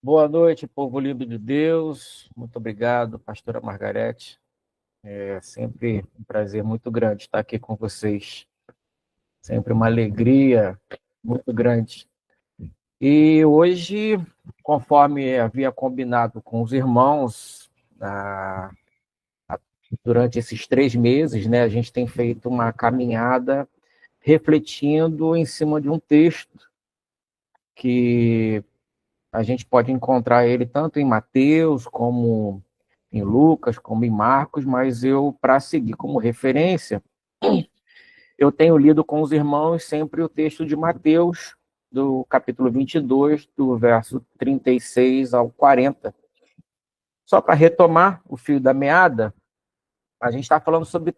Boa noite, povo lindo de Deus. Muito obrigado, pastora Margarete. É sempre um prazer muito grande estar aqui com vocês. Sempre uma alegria muito grande. E hoje, conforme havia combinado com os irmãos, ah, durante esses 3 meses, né, a gente tem feito uma caminhada refletindo em cima de um texto que a gente pode encontrar ele tanto em Mateus como em Lucas, como em Marcos, mas eu, para seguir como referência, eu tenho lido com os irmãos sempre o texto de Mateus, do capítulo 22, do verso 36 ao 40. Só para retomar o fio da meada, a gente está falando sobre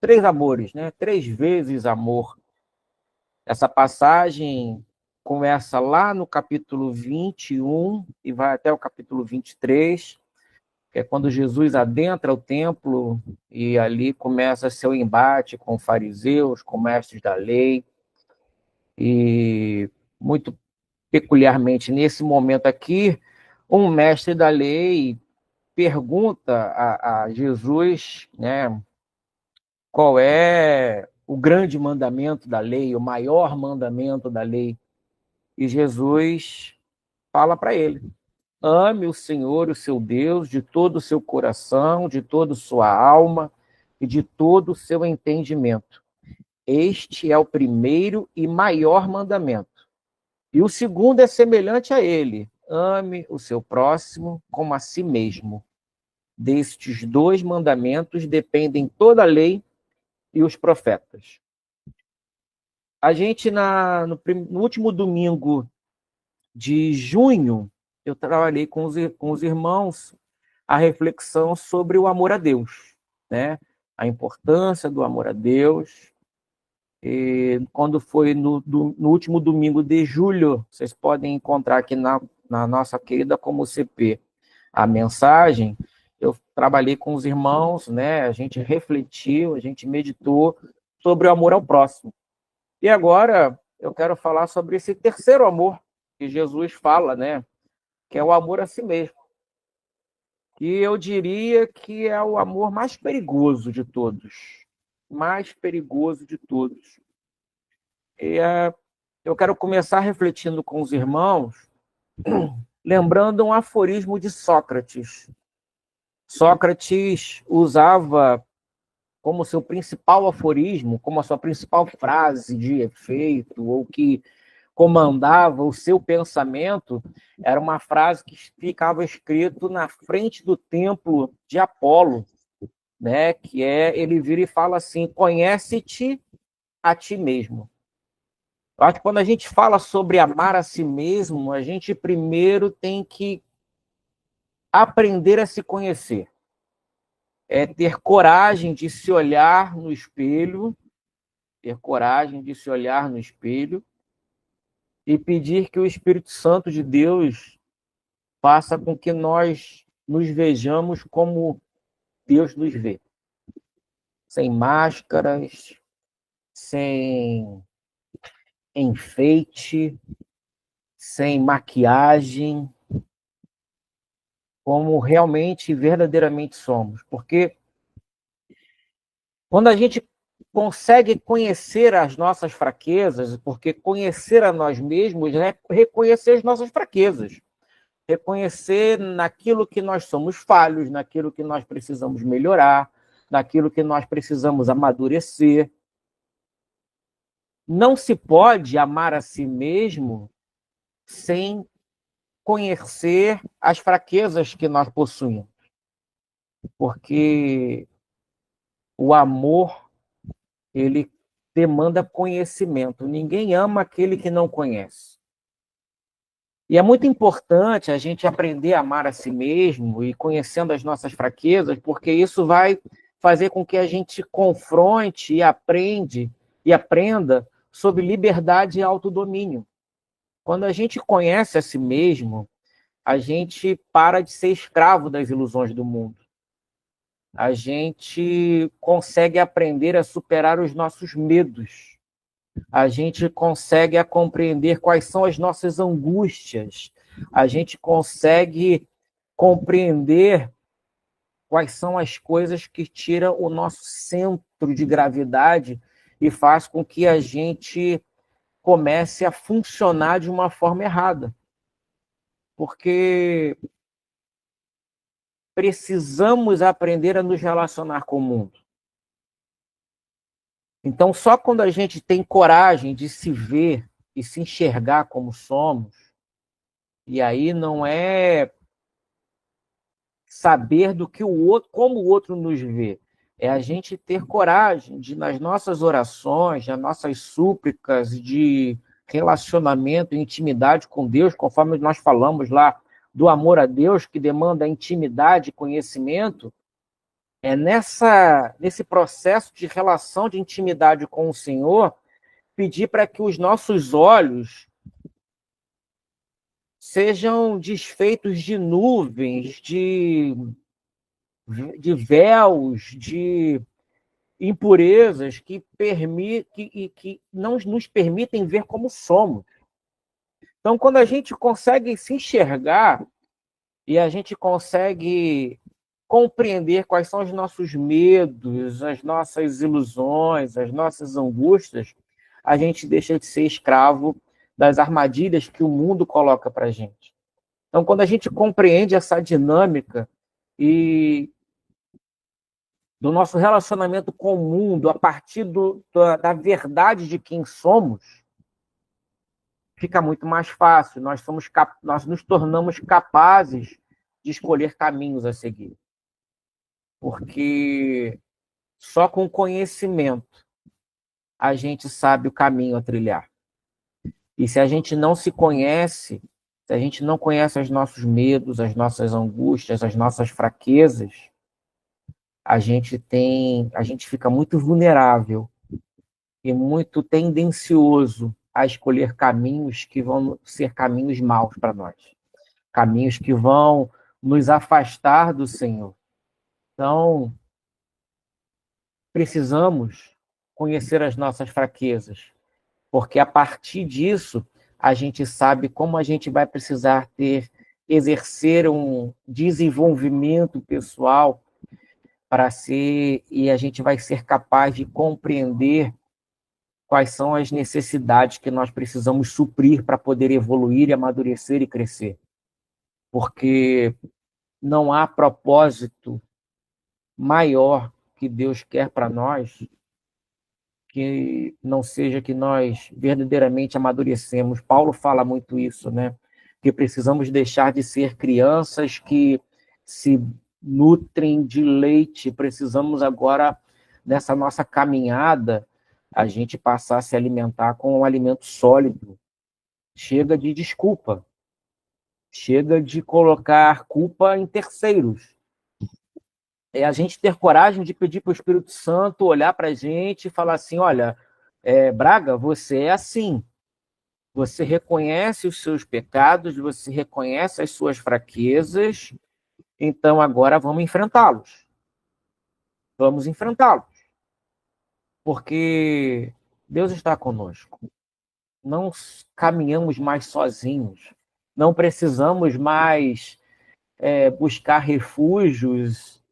três amores, né? 3 vezes amor. Essa passagem começa lá no capítulo 21 e vai até o capítulo 23, que é quando Jesus adentra o templo e ali começa seu embate com fariseus, com mestres da lei, e muito peculiarmente nesse momento aqui, um mestre da lei pergunta a Jesus, né, qual é o grande mandamento da lei, o maior mandamento da lei, e Jesus fala para ele: ame o Senhor, o seu Deus, de todo o seu coração, de toda a sua alma e de todo o seu entendimento. Este é o primeiro e maior mandamento. E o segundo é semelhante a ele: ame o seu próximo como a si mesmo. Destes 2 mandamentos dependem toda a lei e os profetas. A gente, no último domingo de junho, eu trabalhei com os irmãos a reflexão sobre o amor a Deus, né? A importância do amor a Deus. E quando foi no último domingo de julho, vocês podem encontrar aqui na nossa querida Como CP a mensagem. Eu trabalhei com os irmãos, né? A gente refletiu, a gente meditou sobre o amor ao próximo. E agora eu quero falar sobre esse terceiro amor que Jesus fala, né? Que é o amor a si mesmo. E eu diria que é o amor mais perigoso de todos. Mais perigoso de todos. E eu quero começar refletindo com os irmãos, lembrando um aforismo de Sócrates. Sócrates usava como seu principal aforismo, como a sua principal frase de efeito, ou que comandava o seu pensamento, era uma frase que ficava escrito na frente do templo de Apolo, né? Que é, ele vira e fala assim: conhece-te a ti mesmo. Eu acho que quando a gente fala sobre amar a si mesmo, a gente primeiro tem que aprender a se conhecer. É ter coragem de se olhar no espelho, ter coragem de se olhar no espelho e pedir que o Espírito Santo de Deus faça com que nós nos vejamos como Deus nos vê. Sem máscaras, sem enfeite, sem maquiagem, como realmente, verdadeiramente somos. Porque quando a gente consegue conhecer as nossas fraquezas, porque conhecer a nós mesmos é reconhecer as nossas fraquezas, reconhecer naquilo que nós somos falhos, naquilo que nós precisamos melhorar, naquilo que nós precisamos amadurecer. Não se pode amar a si mesmo sem conhecer as fraquezas que nós possuímos, porque o amor, ele demanda conhecimento. Ninguém ama aquele que não conhece. E é muito importante a gente aprender a amar a si mesmo e conhecendo as nossas fraquezas, porque isso vai fazer com que a gente confronte e aprenda sobre liberdade e autodomínio. Quando a gente conhece a si mesmo, a gente para de ser escravo das ilusões do mundo. A gente consegue aprender a superar os nossos medos. A gente consegue a compreender quais são as nossas angústias, a gente consegue compreender quais são as coisas que tiram o nosso centro de gravidade e faz com que a gente comece a funcionar de uma forma errada. Porque precisamos aprender a nos relacionar com o mundo. Então, só quando a gente tem coragem de se ver e se enxergar como somos, e aí não é saber do que o outro, como o outro nos vê, é a gente ter coragem de, nas nossas orações, nas nossas súplicas de relacionamento, intimidade com Deus, conforme nós falamos lá do amor a Deus, que demanda intimidade e conhecimento, é nesse processo de relação de intimidade com o Senhor, pedir para que os nossos olhos sejam desfeitos de nuvens, de véus, de impurezas que não nos permitem ver como somos. Então, quando a gente consegue se enxergar e a gente consegue compreender quais são os nossos medos, as nossas ilusões, as nossas angústias, a gente deixa de ser escravo das armadilhas que o mundo coloca para a gente. Então, quando a gente compreende essa dinâmica e do nosso relacionamento com o mundo a partir da verdade de quem somos, fica muito mais fácil. Nós nos tornamos capazes de escolher caminhos a seguir. Porque só com conhecimento a gente sabe o caminho a trilhar. E se a gente não se conhece, se a gente não conhece os nossos medos, as nossas angústias, as nossas fraquezas, a gente fica muito vulnerável e muito tendencioso a escolher caminhos que vão ser caminhos maus para nós, caminhos que vão nos afastar do Senhor. Então, precisamos conhecer as nossas fraquezas, porque a partir disso a gente sabe como a gente vai precisar exercer um desenvolvimento pessoal e a gente vai ser capaz de compreender quais são as necessidades que nós precisamos suprir para poder evoluir, amadurecer e crescer. Porque não há propósito maior que Deus quer para nós que não seja que nós verdadeiramente amadurecemos. Paulo fala muito isso, né? Que precisamos deixar de ser crianças que se nutrem de leite. Precisamos agora, nessa nossa caminhada, a gente passar a se alimentar com um alimento sólido. Chega de desculpa. Chega de colocar culpa em terceiros. É a gente ter coragem de pedir para o Espírito Santo olhar para a gente e falar assim, olha, Braga, você é assim. Você reconhece os seus pecados, você reconhece as suas fraquezas, então agora vamos enfrentá-los. Vamos enfrentá-los. Porque Deus está conosco. Não caminhamos mais sozinhos. Não precisamos mais buscar refúgios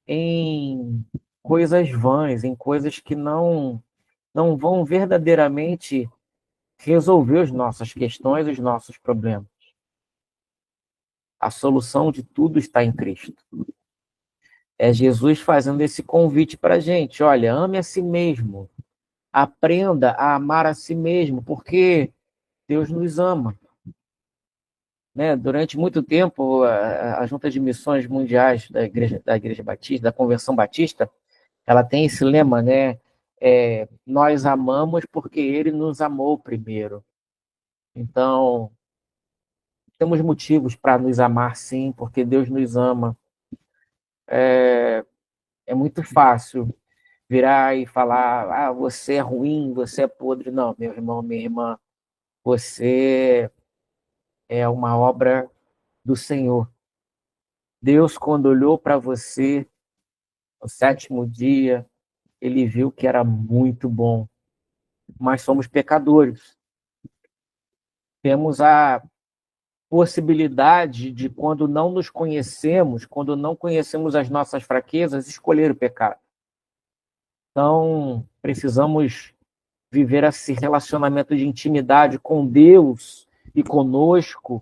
em coisas vãs, em coisas que não vão verdadeiramente resolver as nossas questões, os nossos problemas. A solução de tudo está em Cristo. É Jesus fazendo esse convite para a gente. Olha, ame a si mesmo. Aprenda a amar a si mesmo, porque Deus nos ama. Né? Durante muito tempo, a Junta de Missões Mundiais da Igreja Batista, da Convenção Batista, ela tem esse lema, né? Nós amamos porque Ele nos amou primeiro. Então, temos motivos para nos amar, sim, porque Deus nos ama. É muito fácil virar e falar, você é ruim, você é podre. Não, meu irmão, minha irmã, você é uma obra do Senhor. Deus, quando olhou para você no sétimo dia, ele viu que era muito bom. Mas somos pecadores. Temos possibilidade de, quando não nos conhecemos, quando não conhecemos as nossas fraquezas, escolher o pecado. Então, precisamos viver esse relacionamento de intimidade com Deus e conosco,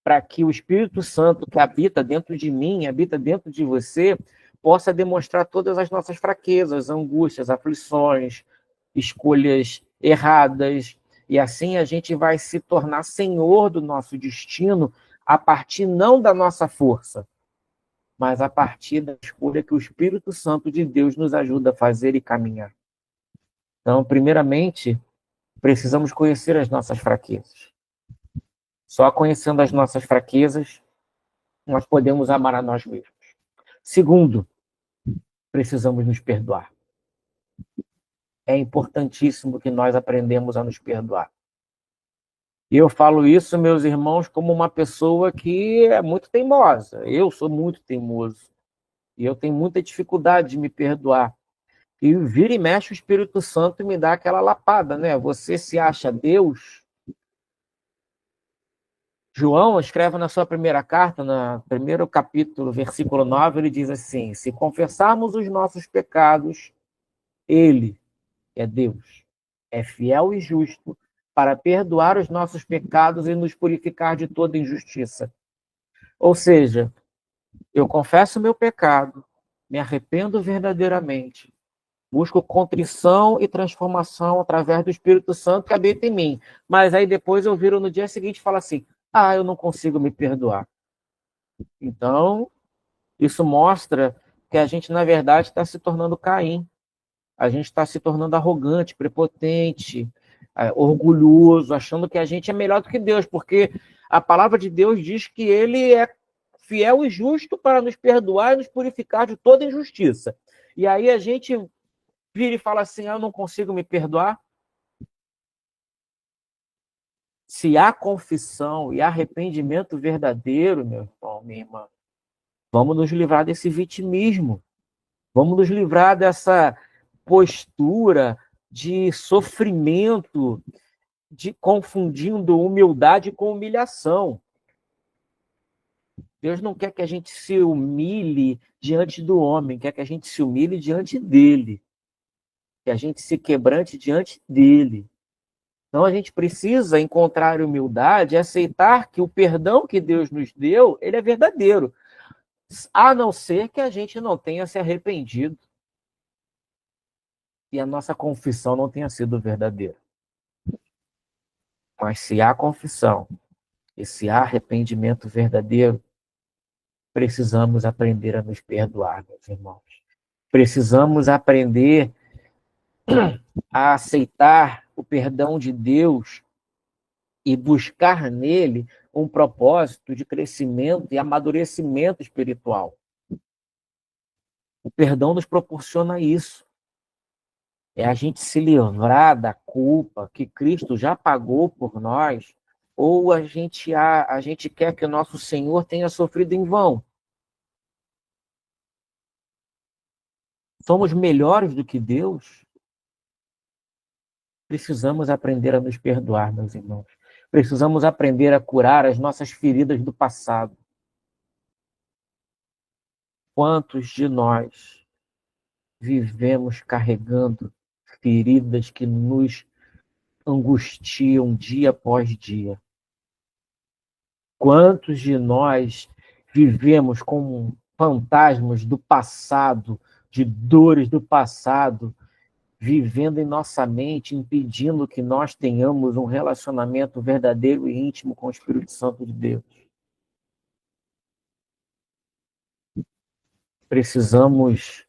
para que o Espírito Santo que habita dentro de mim, habita dentro de você, possa demonstrar todas as nossas fraquezas, angústias, aflições, escolhas erradas, e assim a gente vai se tornar senhor do nosso destino a partir não da nossa força, mas a partir da escolha que o Espírito Santo de Deus nos ajuda a fazer e caminhar. Então, primeiramente, precisamos conhecer as nossas fraquezas. Só conhecendo as nossas fraquezas, nós podemos amar a nós mesmos. Segundo, precisamos nos perdoar. É importantíssimo que nós aprendamos a nos perdoar. E eu falo isso, meus irmãos, como uma pessoa que é muito teimosa. Eu sou muito teimoso. E eu tenho muita dificuldade de me perdoar. E vira e mexe o Espírito Santo me dá aquela lapada, né? Você se acha Deus? João escreve na sua primeira carta, no primeiro capítulo, versículo 9, ele diz assim: se confessarmos os nossos pecados, ele, é Deus, é fiel e justo para perdoar os nossos pecados e nos purificar de toda injustiça. Ou seja, eu confesso o meu pecado, me arrependo verdadeiramente, busco contrição e transformação através do Espírito Santo que habita em mim. Mas aí depois eu viro no dia seguinte e falo assim: eu não consigo me perdoar. Então, isso mostra que a gente, na verdade, está se tornando Caim. A gente está se tornando arrogante, prepotente, orgulhoso, achando que a gente é melhor do que Deus, porque a palavra de Deus diz que ele é fiel e justo para nos perdoar e nos purificar de toda injustiça. E aí a gente vira e fala assim: eu não consigo me perdoar. Se há confissão e arrependimento verdadeiro, meu irmão, minha irmã, vamos nos livrar desse vitimismo. Vamos nos livrar dessa postura de sofrimento, de confundindo humildade com humilhação. Deus não quer que a gente se humilhe diante do homem, quer que a gente se humilhe diante dele, que a gente se quebrante diante dele. Então a gente precisa encontrar humildade e aceitar que o perdão que Deus nos deu, ele é verdadeiro, a não ser que a gente não tenha se arrependido e a nossa confissão não tenha sido verdadeira. Mas se há confissão e se há arrependimento verdadeiro, precisamos aprender a nos perdoar, meus irmãos. Precisamos aprender a aceitar o perdão de Deus e buscar nele um propósito de crescimento e amadurecimento espiritual. O perdão nos proporciona isso. É a gente se livrar da culpa que Cristo já pagou por nós, ou a gente quer que o nosso Senhor tenha sofrido em vão. Somos melhores do que Deus? Precisamos aprender a nos perdoar, meus irmãos. Precisamos aprender a curar as nossas feridas do passado. Quantos de nós vivemos carregando feridas que nos angustiam dia após dia? Quantos de nós vivemos com fantasmas do passado, de dores do passado, vivendo em nossa mente, impedindo que nós tenhamos um relacionamento verdadeiro e íntimo com o Espírito Santo de Deus? Precisamos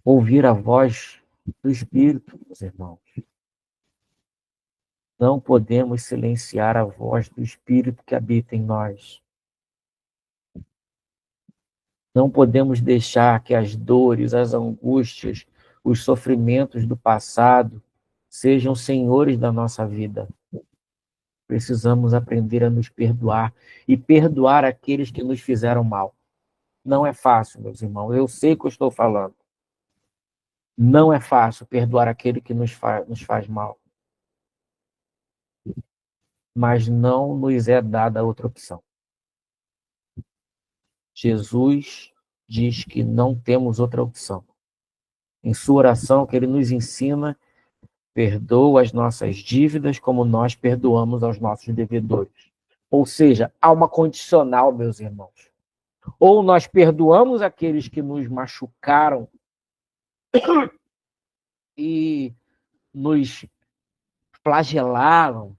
ouvir a voz do Espírito, meus irmãos. Não podemos silenciar a voz do Espírito que habita em nós. Não podemos deixar que as dores, as angústias, os sofrimentos do passado sejam senhores da nossa vida. Precisamos aprender a nos perdoar e perdoar aqueles que nos fizeram mal. Não é fácil, meus irmãos. Eu sei o que eu estou falando. Não é fácil perdoar aquele que nos faz mal. mas não nos é dada outra opção. Jesus diz que não temos outra opção. Em sua oração, que ele nos ensina, perdoa as nossas dívidas como nós perdoamos aos nossos devedores. Ou seja, há uma condicional, meus irmãos. Ou nós perdoamos aqueles que nos machucaram e nos flagelaram,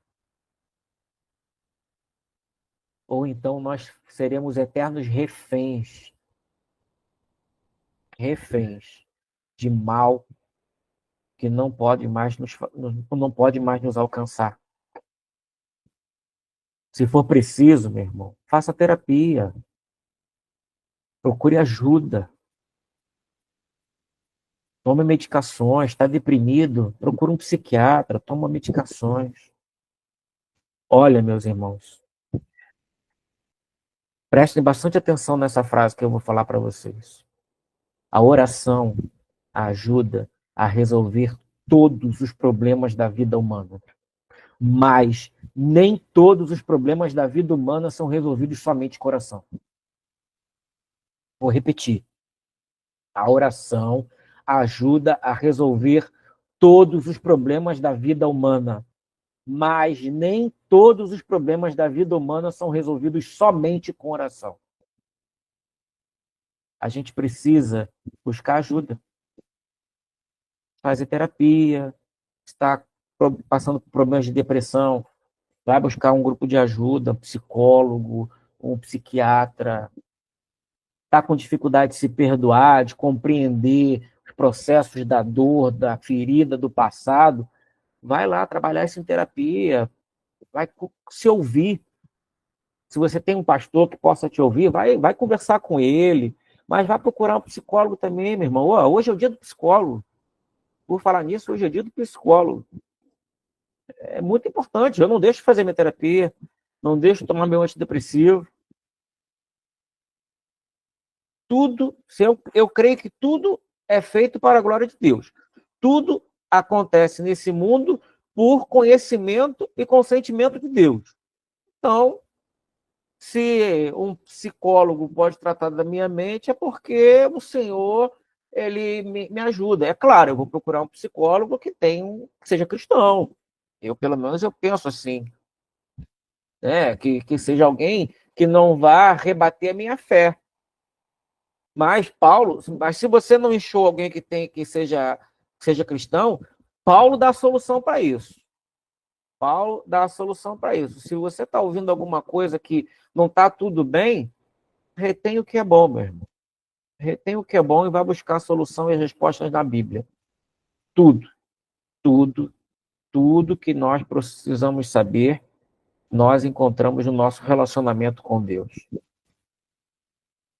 ou então nós seremos eternos reféns de mal que não pode mais nos alcançar. Se for preciso, meu irmão, faça terapia, procure ajuda, tome medicações, está deprimido, procure um psiquiatra, toma medicações. Olha, meus irmãos, prestem bastante atenção nessa frase que eu vou falar para vocês. A oração ajuda a resolver todos os problemas da vida humana. Mas nem todos os problemas da vida humana são resolvidos somente com oração. Vou repetir. A oração ajuda a resolver todos os problemas da vida humana. Mas nem todos os problemas da vida humana são resolvidos somente com oração. A gente precisa buscar ajuda. Fazer terapia, está passando por problemas de depressão, vai buscar um grupo de ajuda, um psicólogo, um psiquiatra. Está com dificuldade de se perdoar, de compreender os processos da dor, da ferida do passado, vai lá trabalhar isso em terapia, vai se ouvir. Se você tem um pastor que possa te ouvir, vai conversar com ele, mas vai procurar um psicólogo também, meu irmão. Hoje é o dia do psicólogo. Por falar nisso, hoje é dia do psicólogo. É muito importante. Eu não deixo de fazer minha terapia, não deixo de tomar meu antidepressivo. Tudo, eu creio que tudo é feito para a glória de Deus. Tudo acontece nesse mundo por conhecimento e consentimento de Deus. Então, se um psicólogo pode tratar da minha mente, é porque o Senhor ele me ajuda. É claro, eu vou procurar um psicólogo que seja cristão. Pelo menos, eu penso assim, né? Que seja alguém que não vá rebater a minha fé. Mas se você não achou alguém que seja cristão, Paulo dá a solução para isso. Paulo dá a solução para isso. Se você está ouvindo alguma coisa que não está tudo bem, retém o que é bom, meu irmão. Retém o que é bom e vai buscar a solução e as respostas na Bíblia. Tudo, tudo, tudo que nós precisamos saber, nós encontramos no nosso relacionamento com Deus.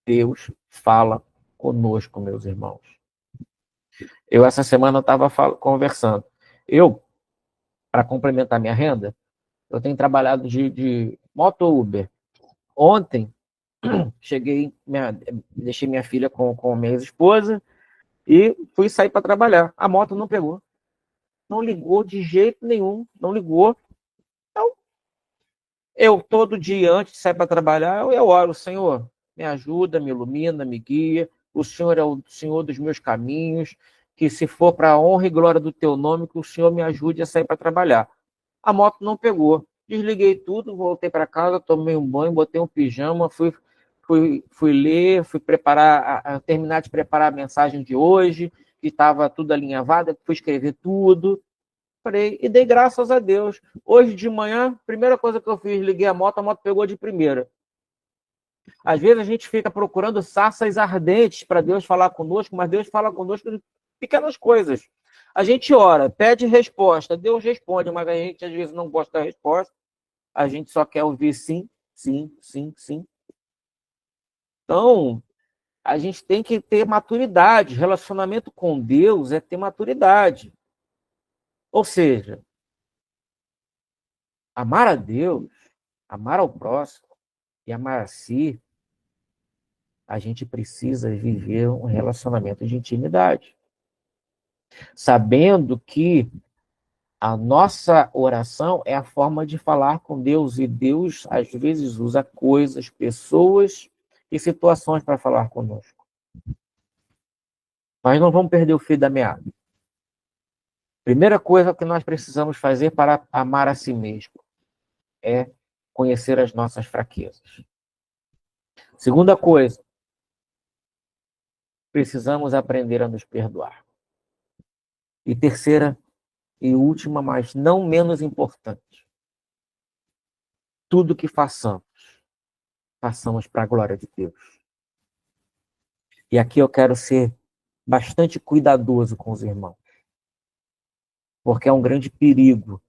Deus fala conosco, meus irmãos. Eu, essa semana, estava conversando. Para complementar minha renda, eu tenho trabalhado de moto Uber. Ontem, deixei minha filha com minha ex-esposa e fui sair para trabalhar. A moto não pegou. Não ligou de jeito nenhum, não ligou. Então, eu todo dia, antes de sair para trabalhar, eu oro, Senhor, me ajuda, me ilumina, me guia. O Senhor é o Senhor dos meus caminhos, que se for para a honra e glória do teu nome, que o Senhor me ajude a sair para trabalhar. A moto não pegou. Desliguei tudo, voltei para casa, tomei um banho, botei um pijama, fui ler, fui preparar, terminar de preparar a mensagem de hoje, que estava tudo alinhavado, fui escrever tudo. Falei, e dei graças a Deus. Hoje de manhã, primeira coisa que eu fiz, liguei a moto pegou de primeira. Às vezes a gente fica procurando sarças ardentes para Deus falar conosco, mas Deus fala conosco de pequenas coisas. A gente ora, pede resposta, Deus responde, mas a gente às vezes não gosta da resposta, a gente só quer ouvir sim, sim, sim, sim. Então, a gente tem que ter maturidade. Relacionamento com Deus é ter maturidade. Ou seja, amar a Deus, amar ao próximo e amar a si, a gente precisa viver um relacionamento de intimidade. Sabendo que A nossa oração é a forma de falar com Deus, e Deus, às vezes, usa coisas, pessoas e situações para falar conosco. Mas não vamos perder o fio da meada. Primeira coisa que nós precisamos fazer para amar a si mesmo é conhecer as nossas fraquezas. Segunda coisa, precisamos aprender a nos perdoar. E terceira e última, mas não menos importante, tudo que façamos para a glória de Deus. E aqui eu quero ser bastante cuidadoso com os irmãos, porque é um grande perigo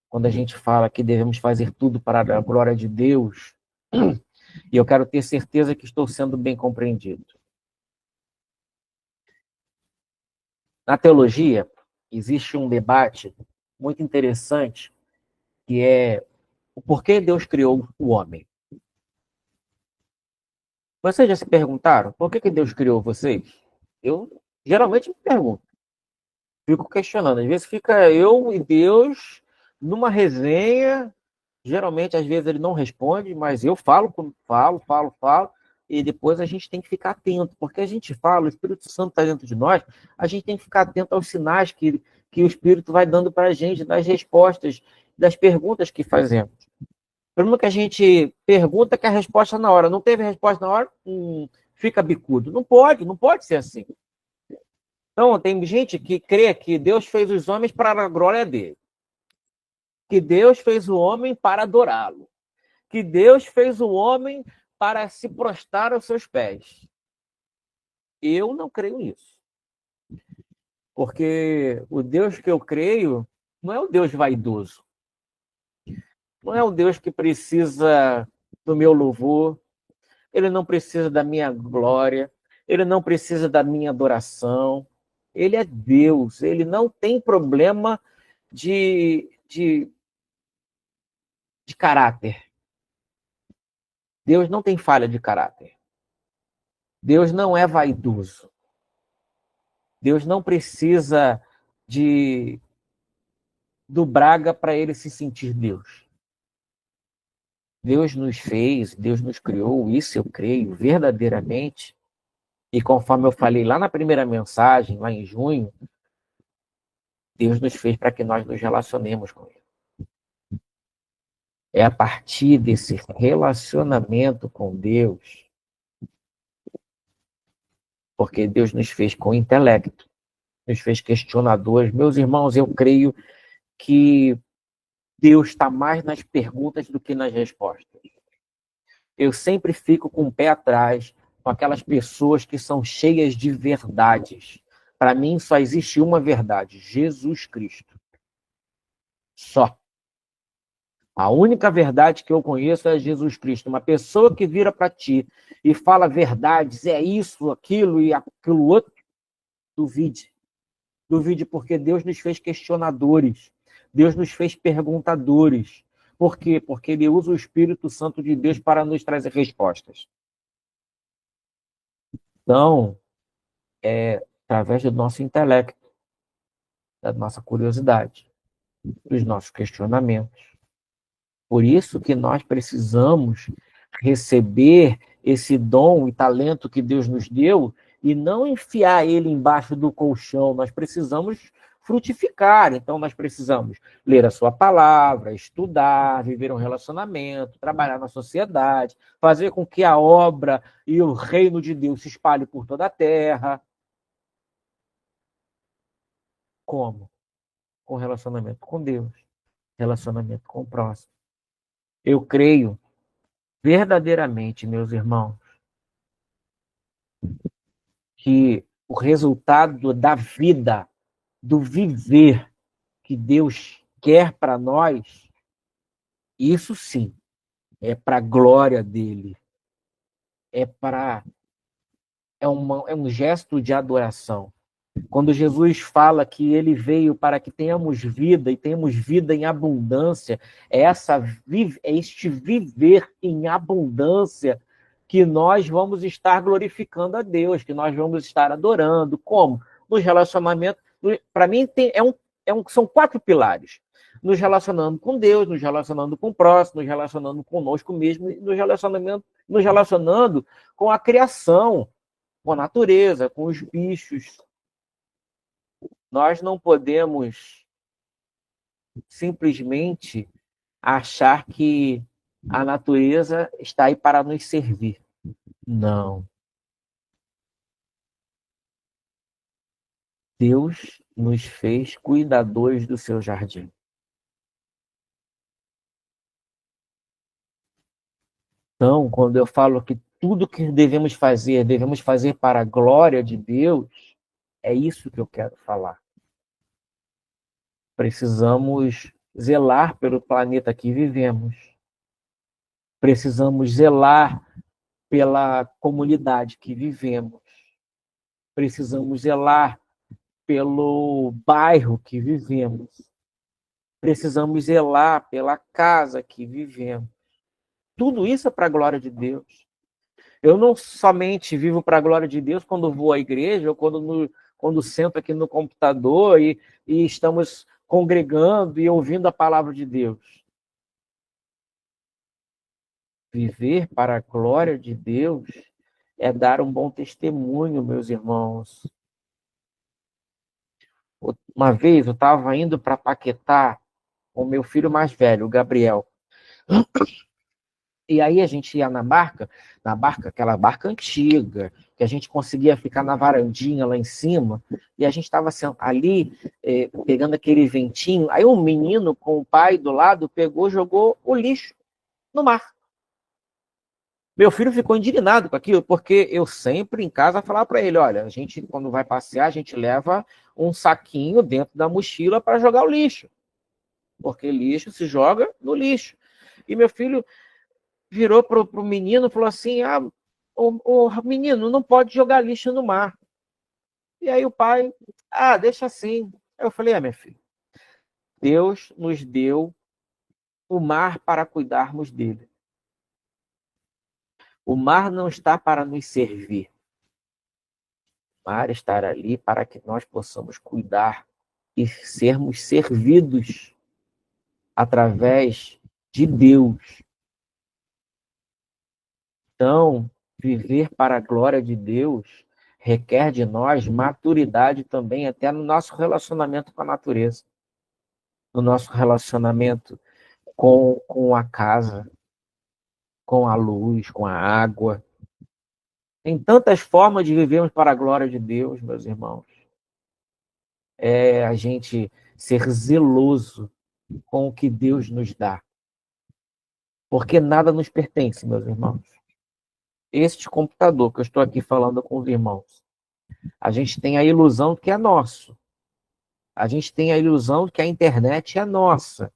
quando a gente fala que devemos fazer tudo para a glória de Deus, e eu quero ter certeza que estou sendo bem compreendido. Na teologia, existe um debate muito interessante, que é o porquê Deus criou o homem. Vocês já se perguntaram por que Deus criou vocês? Eu geralmente me pergunto, fico questionando. Às vezes fica eu e Deus numa resenha, geralmente às vezes ele não responde, mas eu falo, e depois a gente tem que ficar atento, porque a gente fala, o Espírito Santo está dentro de nós, a gente tem que ficar atento aos sinais que o Espírito vai dando para a gente, das respostas, das perguntas que fazemos. O problema é que a gente pergunta que a resposta na hora, não teve resposta na hora, fica bicudo. Não pode ser assim. Então, tem gente que crê que Deus fez os homens para a glória dele, que Deus fez o homem para adorá-lo, que Deus fez o homem para se prostrar aos seus pés. Eu não creio nisso. Porque o Deus que eu creio não é o Deus vaidoso. Não é o Deus que precisa do meu louvor. Ele não precisa da minha glória. Ele não precisa da minha adoração. Ele é Deus. Ele não tem problema de caráter. Deus não tem falha de caráter. Deus não é vaidoso. Deus não precisa do Braga para ele se sentir Deus. Deus nos fez, Deus nos criou, isso eu creio verdadeiramente. E conforme eu falei lá na primeira mensagem, lá em junho, Deus nos fez para que nós nos relacionemos com Ele. É a partir desse relacionamento com Deus, porque Deus nos fez com intelecto, nos fez questionadores. Meus irmãos, eu creio que Deus está mais nas perguntas do que nas respostas. Eu sempre fico com o pé atrás com aquelas pessoas que são cheias de verdades. Para mim, só existe uma verdade: Jesus Cristo. Só. A única verdade que eu conheço é Jesus Cristo. Uma pessoa que vira para ti e fala verdades, é isso, aquilo e aquilo outro, duvide. Duvide, porque Deus nos fez questionadores. Deus nos fez perguntadores. Por quê? Porque Ele usa o Espírito Santo de Deus para nos trazer respostas. Então, é através do nosso intelecto, da nossa curiosidade, dos nossos questionamentos. Por isso que nós precisamos receber esse dom e talento que Deus nos deu e não enfiar ele embaixo do colchão. Nós precisamos frutificar. Então, nós precisamos ler a sua palavra, estudar, viver um relacionamento, trabalhar na sociedade, fazer com que a obra e o reino de Deus se espalhe por toda a terra. Como? Com relacionamento com Deus, relacionamento com o próximo. Eu creio verdadeiramente, meus irmãos, que o resultado da vida, do viver que Deus quer para nós, isso sim, é para a glória dele. É um gesto de adoração. Quando Jesus fala que ele veio para que tenhamos vida e tenhamos vida em abundância, é este viver em abundância que nós vamos estar glorificando a Deus, que nós vamos estar adorando. Como? Nos relacionamentos. Para mim, são 4 pilares. Nos relacionando com Deus, nos relacionando com o próximo, nos relacionando conosco mesmo, e nos relacionando com a criação, com a natureza, com os bichos. Nós não podemos simplesmente achar que a natureza está aí para nos servir. Não. Deus nos fez cuidadores do seu jardim. Então, quando eu falo que tudo que devemos fazer para a glória de Deus, é isso que eu quero falar. Precisamos zelar pelo planeta que vivemos. Precisamos zelar pela comunidade que vivemos. Precisamos zelar pelo bairro que vivemos. Precisamos zelar pela casa que vivemos. Tudo isso é para a glória de Deus. Eu não somente vivo para a glória de Deus quando vou à igreja ou quando sento aqui no computador e estamos congregando e ouvindo a palavra de Deus. Viver para a glória de Deus é dar um bom testemunho, meus irmãos. Uma vez eu estava indo para Paquetá com o meu filho mais velho, o Gabriel. E aí a gente ia na barca, aquela barca antiga, que a gente conseguia ficar na varandinha lá em cima, e a gente estava ali pegando aquele ventinho. Aí um menino com o pai do lado pegou e jogou o lixo no mar. Meu filho ficou indignado com aquilo, porque eu sempre em casa falava para ele, olha, a gente quando vai passear, a gente leva um saquinho dentro da mochila para jogar o lixo, porque lixo se joga no lixo. E meu filho virou para o menino e falou assim, o menino não pode jogar lixo no mar. E aí o pai, deixa assim. Aí eu falei, minha filha, Deus nos deu o mar para cuidarmos dele. O mar não está para nos servir. O mar está ali para que nós possamos cuidar e sermos servidos através de Deus. Então, viver para a glória de Deus requer de nós maturidade também, até no nosso relacionamento com a natureza, no nosso relacionamento com a casa, com a luz, com a água. Tem tantas formas de vivermos para a glória de Deus, meus irmãos. É a gente ser zeloso com o que Deus nos dá. Porque nada nos pertence, meus irmãos. Este computador que eu estou aqui falando com os irmãos, a gente tem a ilusão que é nosso. A gente tem a ilusão de que a internet é nossa.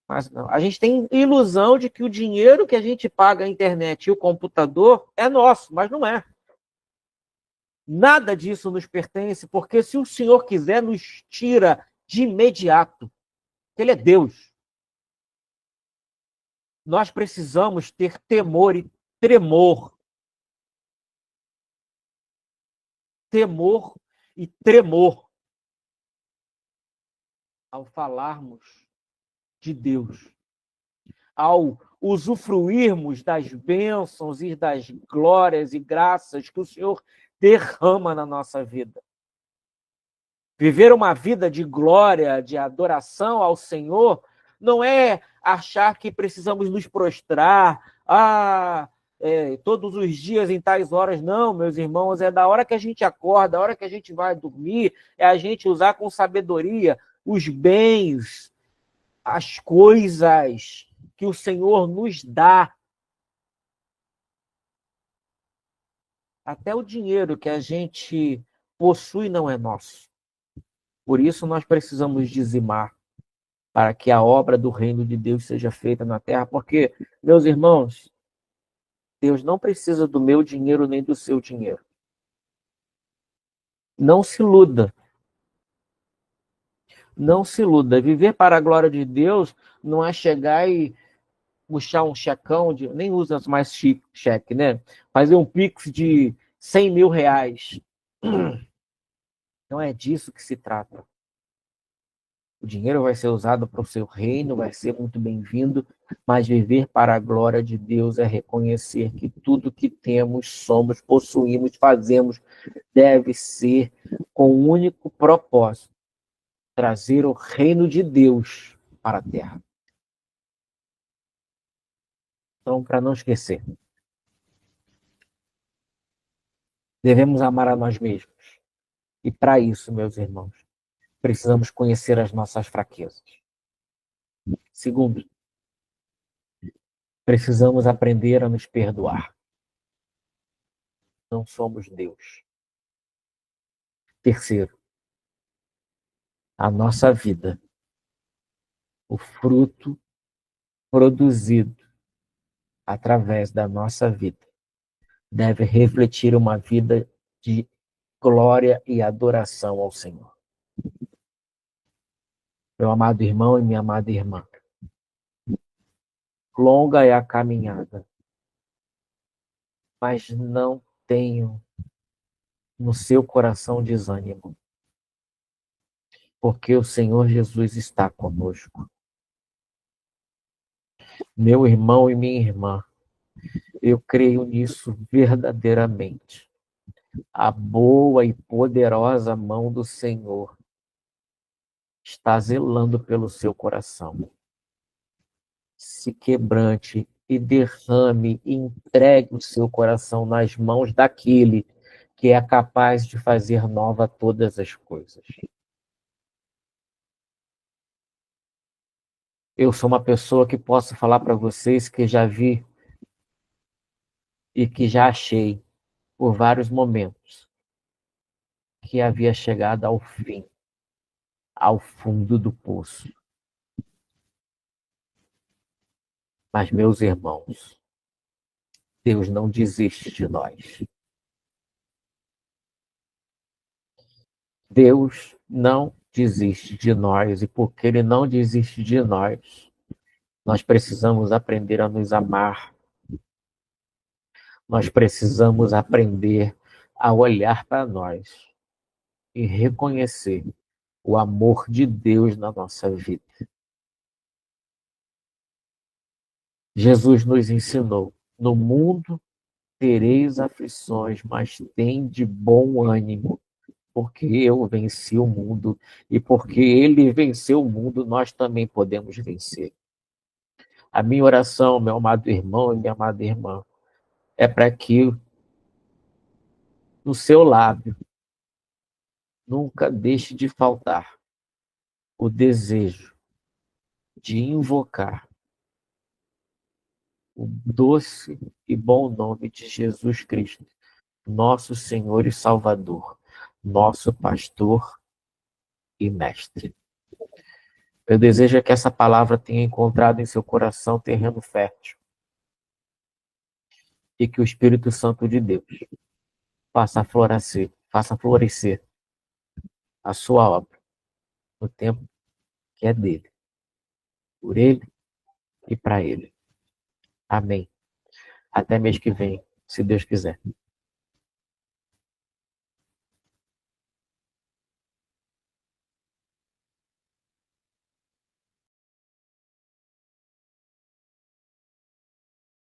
Mas não. A gente tem ilusão de que o dinheiro que a gente paga a internet e o computador é nosso, mas não é. Nada disso nos pertence, porque se o Senhor quiser, nos tira de imediato. Ele é Deus. Nós precisamos ter temor e tremor. Temor e tremor ao falarmos de Deus, ao usufruirmos das bênçãos e das glórias e graças que o Senhor derrama na nossa vida. Viver uma vida de glória, de adoração ao Senhor, não é achar que precisamos nos prostrar, todos os dias em tais horas. Não, meus irmãos, é da hora que a gente acorda, da hora que a gente vai dormir, é a gente usar com sabedoria os bens, as coisas que o Senhor nos dá. Até o dinheiro que a gente possui não é nosso. Por isso nós precisamos dizimar, para que a obra do reino de Deus seja feita na terra, porque, meus irmãos, Deus não precisa do meu dinheiro nem do seu dinheiro. Não se iluda. Não se iluda. Viver para a glória de Deus não é chegar e puxar um checão, nem usa mais cheque, né? Fazer um Pix de 100 mil reais. Não é disso que se trata. O dinheiro vai ser usado para o seu reino, vai ser muito bem-vindo, mas viver para a glória de Deus é reconhecer que tudo que temos, somos, possuímos, fazemos, deve ser com o único propósito: trazer o reino de Deus para a terra. Então, para não esquecer, devemos amar a nós mesmos. E para isso, meus irmãos, precisamos conhecer as nossas fraquezas. Segundo, precisamos aprender a nos perdoar. Não somos Deus. Terceiro, a nossa vida, o fruto produzido através da nossa vida, deve refletir uma vida de glória e adoração ao Senhor. Meu amado irmão e minha amada irmã, longa é a caminhada, mas não tenham no seu coração desânimo, porque o Senhor Jesus está conosco. Meu irmão e minha irmã, eu creio nisso verdadeiramente. A boa e poderosa mão do Senhor está zelando pelo seu coração. Se quebrante e derrame e entregue o seu coração nas mãos daquele que é capaz de fazer nova todas as coisas. Eu sou uma pessoa que posso falar para vocês que já vi e que já achei por vários momentos que havia chegado ao fim, ao fundo do poço. Mas, meus irmãos, Deus não desiste de nós. Deus não desiste de nós, e porque Ele não desiste de nós, nós precisamos aprender a nos amar. Nós precisamos aprender a olhar para nós e reconhecer o amor de Deus na nossa vida. Jesus nos ensinou: no mundo tereis aflições, mas tende bom ânimo, porque eu venci o mundo, e porque ele venceu o mundo, nós também podemos vencer. A minha oração, meu amado irmão e minha amada irmã, é para que no seu lábio nunca deixe de faltar o desejo de invocar o doce e bom nome de Jesus Cristo, nosso Senhor e Salvador, nosso pastor e mestre. Eu desejo que essa palavra tenha encontrado em seu coração terreno fértil e que o Espírito Santo de Deus faça florescer a sua obra no tempo que é dele, por ele e para ele. Amém. Até mês que vem, se Deus quiser.